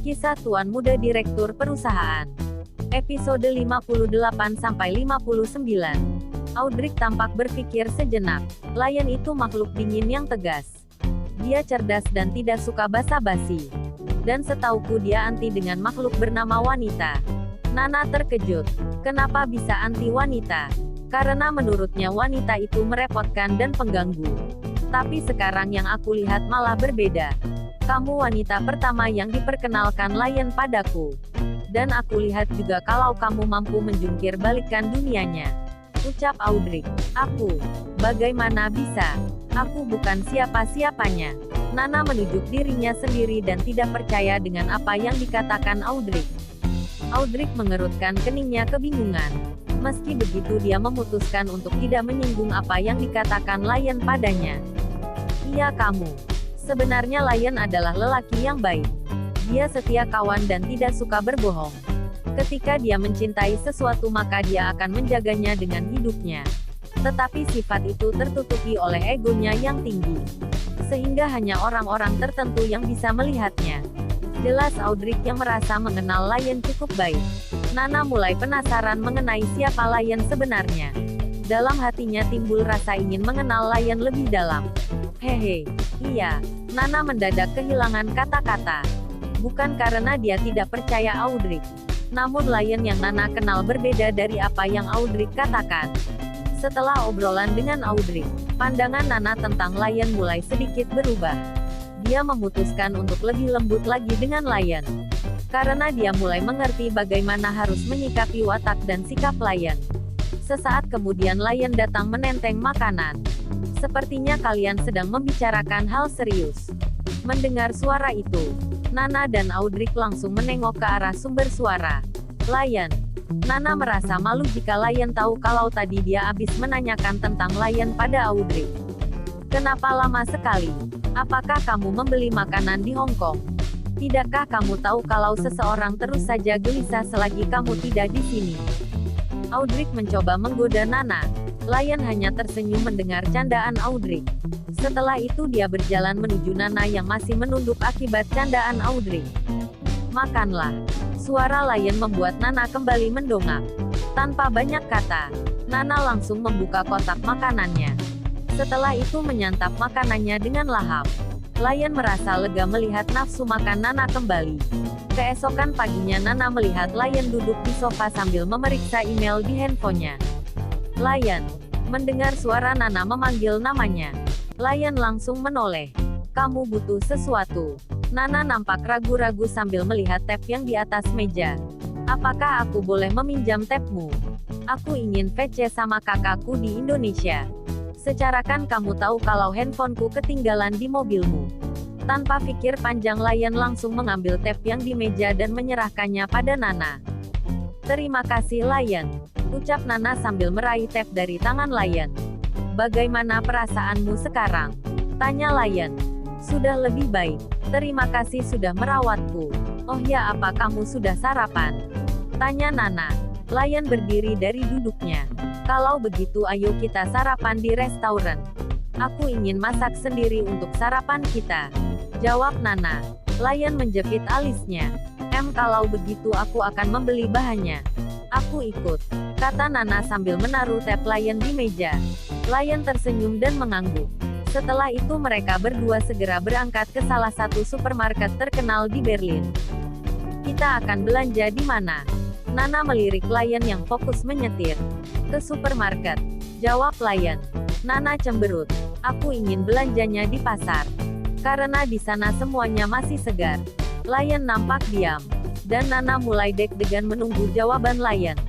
Kisah Tuan Muda Direktur Perusahaan. Episode 58-59. Audrey tampak berpikir sejenak. Lion itu makhluk dingin yang tegas. Dia cerdas dan tidak suka basa-basi. Dan setauku dia anti dengan makhluk bernama wanita. Nana terkejut. Kenapa bisa anti wanita? Karena menurutnya wanita itu merepotkan dan pengganggu. Tapi sekarang yang aku lihat malah berbeda. Kamu wanita pertama yang diperkenalkan Lion padaku. Dan aku lihat juga kalau kamu mampu menjungkir balikkan dunianya. Ucap Audrey. Aku? Bagaimana bisa? Aku bukan siapa-siapanya. Nana menunjuk dirinya sendiri dan tidak percaya dengan apa yang dikatakan Audrey. Audrey mengerutkan keningnya kebingungan. Meski begitu dia memutuskan untuk tidak menyinggung apa yang dikatakan Lion padanya. Iya kamu. Sebenarnya Lion adalah lelaki yang baik. Dia setia kawan dan tidak suka berbohong. Ketika dia mencintai sesuatu maka dia akan menjaganya dengan hidupnya. Tetapi sifat itu tertutupi oleh egonya yang tinggi. Sehingga hanya orang-orang tertentu yang bisa melihatnya. Jelas Audrey yang merasa mengenal Lion cukup baik. Nana mulai penasaran mengenai siapa Lion sebenarnya. Dalam hatinya timbul rasa ingin mengenal Lion lebih dalam. Hehe, iya. Nana mendadak kehilangan kata-kata. Bukan karena dia tidak percaya Audrey. Namun Lion yang Nana kenal berbeda dari apa yang Audrey katakan. Setelah obrolan dengan Audrey, pandangan Nana tentang Lion mulai sedikit berubah. Dia memutuskan untuk lebih lembut lagi dengan Lion. Karena dia mulai mengerti bagaimana harus menyikapi watak dan sikap Lion. Sesaat kemudian Lion datang menenteng makanan. Sepertinya kalian sedang membicarakan hal serius. Mendengar suara itu, Nana dan Audrey langsung menengok ke arah sumber suara. Lion. Nana merasa malu jika Lion tahu kalau tadi dia habis menanyakan tentang Lion pada Audrey. Kenapa lama sekali? Apakah kamu membeli makanan di Hong Kong? Tidakkah kamu tahu kalau seseorang terus saja gelisah selagi kamu tidak di sini? Audrey mencoba menggoda Nana. Lion hanya tersenyum mendengar candaan Audrey. Setelah itu dia berjalan menuju Nana yang masih menunduk akibat candaan Audrey. Makanlah. Suara Lion membuat Nana kembali mendongak. Tanpa banyak kata, Nana langsung membuka kotak makanannya. Setelah itu menyantap makanannya dengan lahap. Lion merasa lega melihat nafsu makan Nana kembali. Keesokan paginya Nana melihat Lion duduk di sofa sambil memeriksa email di handphonenya. Lion. Mendengar suara Nana memanggil namanya. Lion langsung menoleh. Kamu butuh sesuatu. Nana nampak ragu-ragu sambil melihat tab yang di atas meja. Apakah aku boleh meminjam tabmu? Aku ingin VC sama kakakku di Indonesia. Secara kan kamu tahu kalau handphoneku ketinggalan di mobilmu. Tanpa pikir panjang Lion langsung mengambil tab yang di meja dan menyerahkannya pada Nana. Terima kasih Lion. Ucap Nana sambil meraih tab dari tangan Lion. Bagaimana perasaanmu sekarang? Tanya Lion. Sudah lebih baik. Terima kasih sudah merawatku. Oh ya, apa kamu sudah sarapan? Tanya Nana. Lion berdiri dari duduknya. Kalau begitu ayo kita sarapan di restoran. Aku ingin masak sendiri untuk sarapan kita. Jawab Nana. Lion menjepit alisnya. Kalau begitu aku akan membeli bahannya. Aku ikut. Kata Nana sambil menaruh tab Lion di meja. Lion tersenyum dan mengangguk. Setelah itu mereka berdua segera berangkat ke salah satu supermarket terkenal di Berlin. Kita akan belanja di mana? Nana melirik Lion yang fokus menyetir. Ke supermarket. Jawab Lion. Nana cemberut. Aku ingin belanjanya di pasar. Karena di sana semuanya masih segar. Lion nampak diam. Dan Nana mulai deg-degan menunggu jawaban Lion.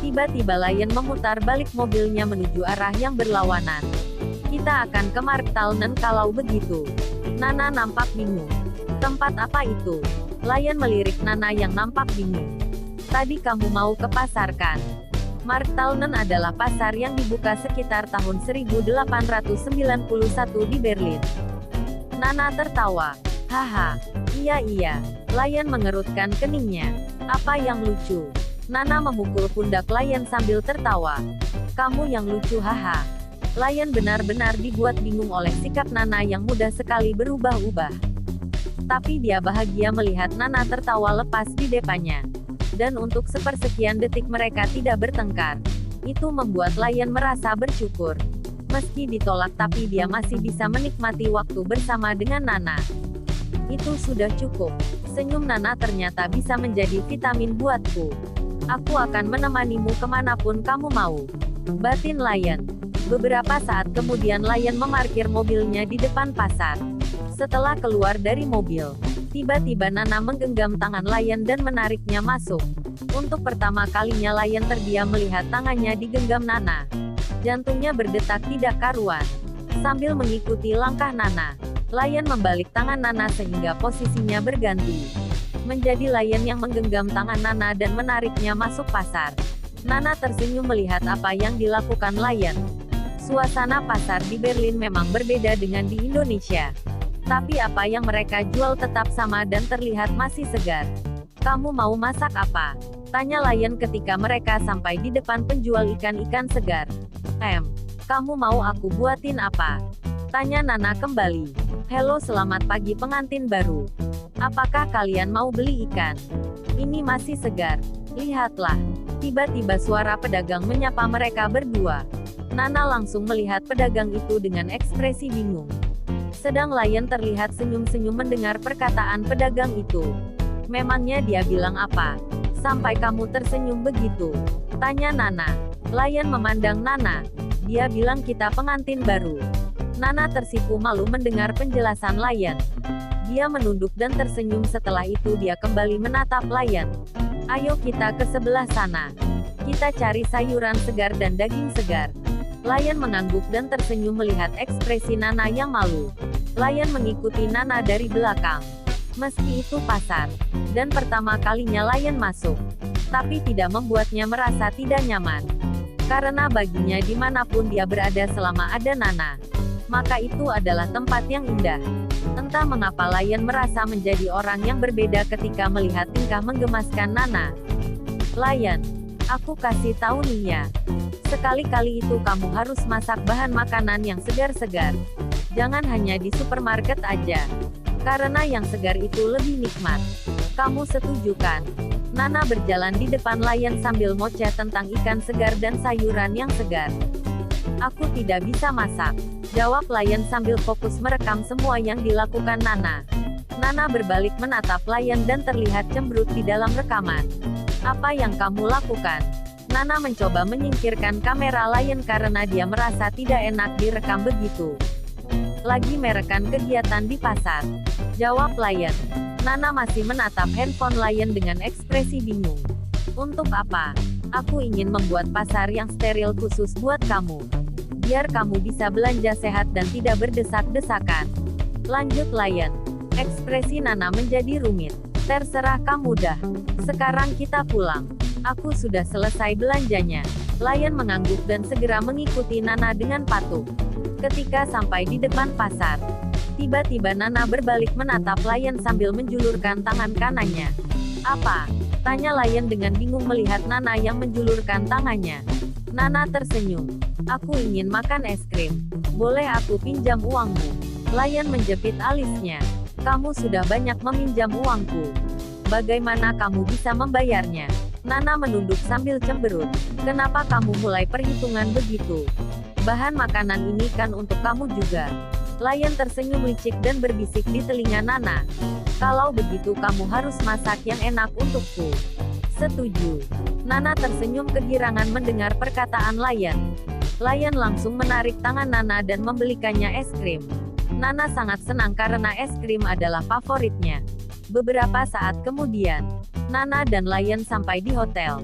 Tiba-tiba Lion memutar balik mobilnya menuju arah yang berlawanan. Kita akan ke Markthalnen kalau begitu. Nana nampak bingung. Tempat apa itu? Lion melirik Nana yang nampak bingung. Tadi kamu mau ke pasar kan? Markthalnen adalah pasar yang dibuka sekitar tahun 1891 di Berlin. Nana tertawa. Haha. Iya. Lion mengerutkan keningnya. Apa yang lucu? Nana memukul pundak Lion sambil tertawa. Kamu yang lucu haha. Lion benar-benar dibuat bingung oleh sikap Nana yang mudah sekali berubah-ubah. Tapi dia bahagia melihat Nana tertawa lepas di depannya. Dan untuk sepersekian detik mereka tidak bertengkar. Itu membuat Lion merasa bersyukur. Meski ditolak tapi dia masih bisa menikmati waktu bersama dengan Nana. Itu sudah cukup. Senyum Nana ternyata bisa menjadi vitamin buatku. Aku akan menemanimu kemanapun kamu mau. Batin Lion. Beberapa saat kemudian Lion memarkir mobilnya di depan pasar. Setelah keluar dari mobil, tiba-tiba Nana menggenggam tangan Lion dan menariknya masuk. Untuk pertama kalinya Lion terdiam melihat tangannya digenggam Nana. Jantungnya berdetak tidak karuan. Sambil mengikuti langkah Nana, Lion membalik tangan Nana sehingga posisinya berganti. Menjadi Lion yang menggenggam tangan Nana dan menariknya masuk pasar. Nana tersenyum melihat apa yang dilakukan Lion. Suasana pasar di Berlin memang berbeda dengan di Indonesia. Tapi apa yang mereka jual tetap sama dan terlihat masih segar. Kamu mau masak apa? Tanya Lion ketika mereka sampai di depan penjual ikan-ikan segar. Kamu mau aku buatin apa? Tanya Nana kembali. Halo, selamat pagi pengantin baru. Apakah kalian mau beli ikan? Ini masih segar. Lihatlah. Tiba-tiba suara pedagang menyapa mereka berdua. Nana langsung melihat pedagang itu dengan ekspresi bingung. Sedang Lion terlihat senyum-senyum mendengar perkataan pedagang itu. Memangnya dia bilang apa? Sampai kamu tersenyum begitu? Tanya Nana. Lion memandang Nana. Dia bilang kita pengantin baru. Nana tersipu malu mendengar penjelasan Lion. Dia menunduk dan tersenyum. Setelah itu dia kembali menatap Lion. Ayo kita ke sebelah sana. Kita cari sayuran segar dan daging segar. Lion mengangguk dan tersenyum melihat ekspresi Nana yang malu. Lion mengikuti Nana dari belakang. Meski itu pasar, dan pertama kalinya Lion masuk, tapi tidak membuatnya merasa tidak nyaman. Karena baginya dimanapun dia berada selama ada Nana, maka itu adalah tempat yang indah. Entah mengapa Lion merasa menjadi orang yang berbeda ketika melihat tingkah menggemaskan Nana. Lion, aku kasih tahu nih ya. Sekali-kali itu kamu harus masak bahan makanan yang segar-segar. Jangan hanya di supermarket aja. Karena yang segar itu lebih nikmat. Kamu setuju kan? Nana berjalan di depan Lion sambil ngoceh tentang ikan segar dan sayuran yang segar. Aku tidak bisa masak. Jawab Lion sambil fokus merekam semua yang dilakukan Nana. Nana berbalik menatap Lion dan terlihat cemberut di dalam rekaman. Apa yang kamu lakukan? Nana mencoba menyingkirkan kamera Lion karena dia merasa tidak enak direkam begitu. Lagi merekam kegiatan di pasar. Jawab Lion. Nana masih menatap handphone Lion dengan ekspresi bingung. Untuk apa? Aku ingin membuat pasar yang steril khusus buat kamu. Biar kamu bisa belanja sehat dan tidak berdesak-desakan. Lanjut Lion. Ekspresi Nana menjadi rumit. Terserah kamu dah. Sekarang kita pulang. Aku sudah selesai belanjanya. Lion mengangguk dan segera mengikuti Nana dengan patuh. Ketika sampai di depan pasar, tiba-tiba Nana berbalik menatap Lion sambil menjulurkan tangan kanannya. Apa? Tanya Lion dengan bingung melihat Nana yang menjulurkan tangannya. Nana tersenyum. Aku ingin makan es krim. Boleh aku pinjam uangmu? Lion menjepit alisnya. Kamu sudah banyak meminjam uangku. Bagaimana kamu bisa membayarnya? Nana menunduk sambil cemberut. Kenapa kamu mulai perhitungan begitu? Bahan makanan ini kan untuk kamu juga. Lion tersenyum licik dan berbisik di telinga Nana. Kalau begitu kamu harus masak yang enak untukku. Setuju. Nana tersenyum kegirangan mendengar perkataan Lion. Lion langsung menarik tangan Nana dan membelikannya es krim. Nana sangat senang karena es krim adalah favoritnya. Beberapa saat kemudian, Nana dan Lion sampai di hotel.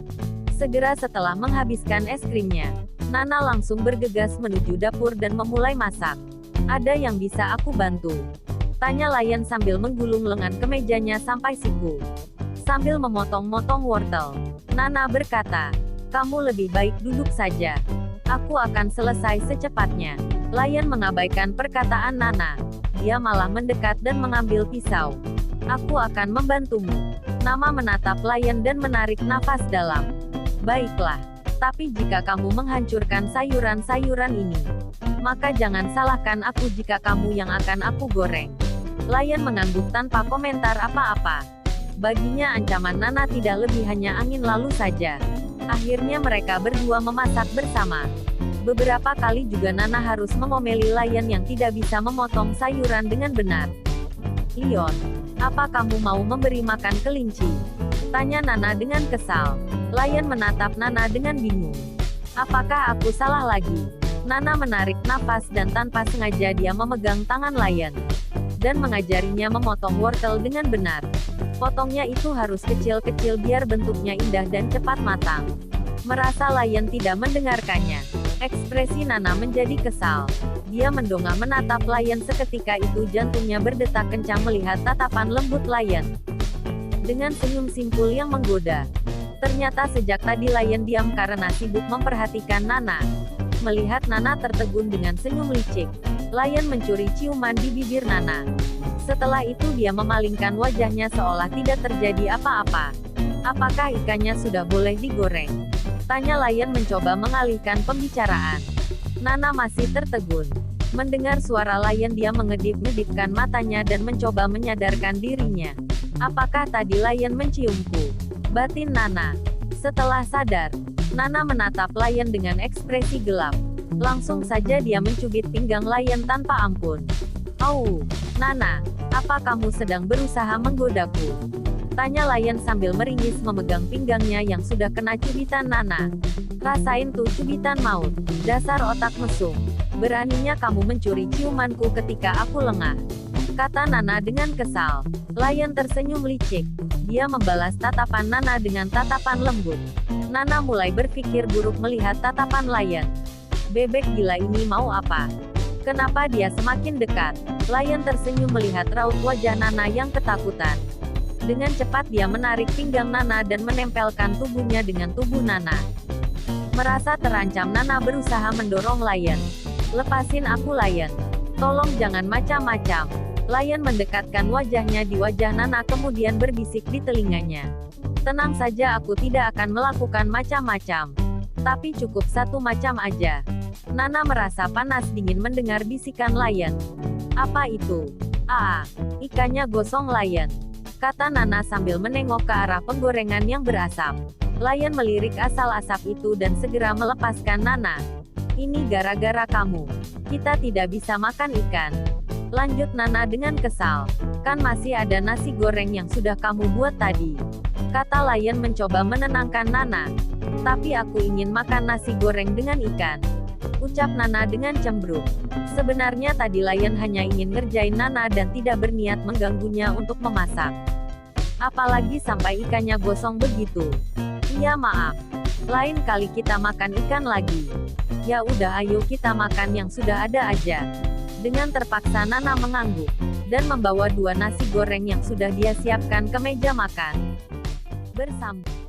Segera setelah menghabiskan es krimnya, Nana langsung bergegas menuju dapur dan memulai masak. Ada yang bisa aku bantu? Tanya Lion sambil menggulung lengan kemejanya sampai siku. Sambil memotong-motong wortel, Nana berkata, kamu lebih baik duduk saja. Aku akan selesai secepatnya. Lion mengabaikan perkataan Nana. Dia malah mendekat dan mengambil pisau. Aku akan membantumu. Nana menatap Lion dan menarik nafas dalam. Baiklah. Tapi jika kamu menghancurkan sayuran-sayuran ini, maka jangan salahkan aku jika kamu yang akan aku goreng. Layan mengangguk tanpa komentar apa-apa. Baginya ancaman Nana tidak lebih hanya angin lalu saja. Akhirnya mereka berdua memasak bersama. Beberapa kali juga Nana harus mengomeli Layan yang tidak bisa memotong sayuran dengan benar. "Leon, apa kamu mau memberi makan kelinci?" tanya Nana dengan kesal. Layan menatap Nana dengan bingung. "Apakah aku salah lagi?" Nana menarik nafas dan tanpa sengaja dia memegang tangan Layan dan mengajarinya memotong wortel dengan benar. Potongnya itu harus kecil-kecil biar bentuknya indah dan cepat matang. Merasa Layan tidak mendengarkannya. Ekspresi Nana menjadi kesal. Dia mendongak menatap Layan, seketika itu jantungnya berdetak kencang melihat tatapan lembut Layan. Dengan senyum simpul yang menggoda. Ternyata sejak tadi Layan diam karena sibuk memperhatikan Nana. Melihat Nana tertegun dengan senyum licik, Layan mencuri ciuman di bibir Nana. Setelah itu dia memalingkan wajahnya seolah tidak terjadi apa-apa. "Apakah ikannya sudah boleh digoreng?" tanya Layan mencoba mengalihkan pembicaraan. Nana masih tertegun. Mendengar suara Layan dia mengedip-ngedipkan matanya dan mencoba menyadarkan dirinya. "Apakah tadi Layan menciumku?" batin Nana. Setelah sadar, Nana menatap Layan dengan ekspresi gelap. Langsung saja dia mencubit pinggang Layan tanpa ampun. "Au, Nana, apa kamu sedang berusaha menggodaku?" tanya Layan sambil meringis memegang pinggangnya yang sudah kena cubitan Nana. "Rasain tuh cubitan maut, dasar otak mesum. Beraninya kamu mencuri ciumanku ketika aku lengah," kata Nana dengan kesal. Layan tersenyum licik. Dia membalas tatapan Nana dengan tatapan lembut. Nana mulai berpikir buruk melihat tatapan Layan. Bebek gila ini mau apa? Kenapa dia semakin dekat? Layan tersenyum melihat raut wajah Nana yang ketakutan. Dengan cepat dia menarik pinggang Nana dan menempelkan tubuhnya dengan tubuh Nana. Merasa terancam, Nana berusaha mendorong Layan. "Lepasin aku Layan. Tolong jangan macam-macam." Layan mendekatkan wajahnya di wajah Nana kemudian berbisik di telinganya. "Tenang saja, aku tidak akan melakukan macam-macam. Tapi cukup satu macam aja." Nana merasa panas dingin mendengar bisikan Layan. "Apa itu?" "Ah, ikannya gosong Layan," kata Nana sambil menengok ke arah penggorengan yang berasap. Layan melirik asal asap itu dan segera melepaskan Nana. "Ini gara-gara kamu. Kita tidak bisa makan ikan," lanjut Nana dengan kesal. "Kan masih ada nasi goreng yang sudah kamu buat tadi," kata Layan mencoba menenangkan Nana. "Tapi aku ingin makan nasi goreng dengan ikan," ucap Nana dengan cemberut. Sebenarnya tadi Layan hanya ingin ngerjain Nana dan tidak berniat mengganggunya untuk memasak. Apalagi sampai ikannya gosong begitu. "Iya maaf. Lain kali kita makan ikan lagi." "Ya udah ayo kita makan yang sudah ada aja." Dengan terpaksa Nana mengangguk, dan membawa dua nasi goreng yang sudah dia siapkan ke meja makan. Bersambung.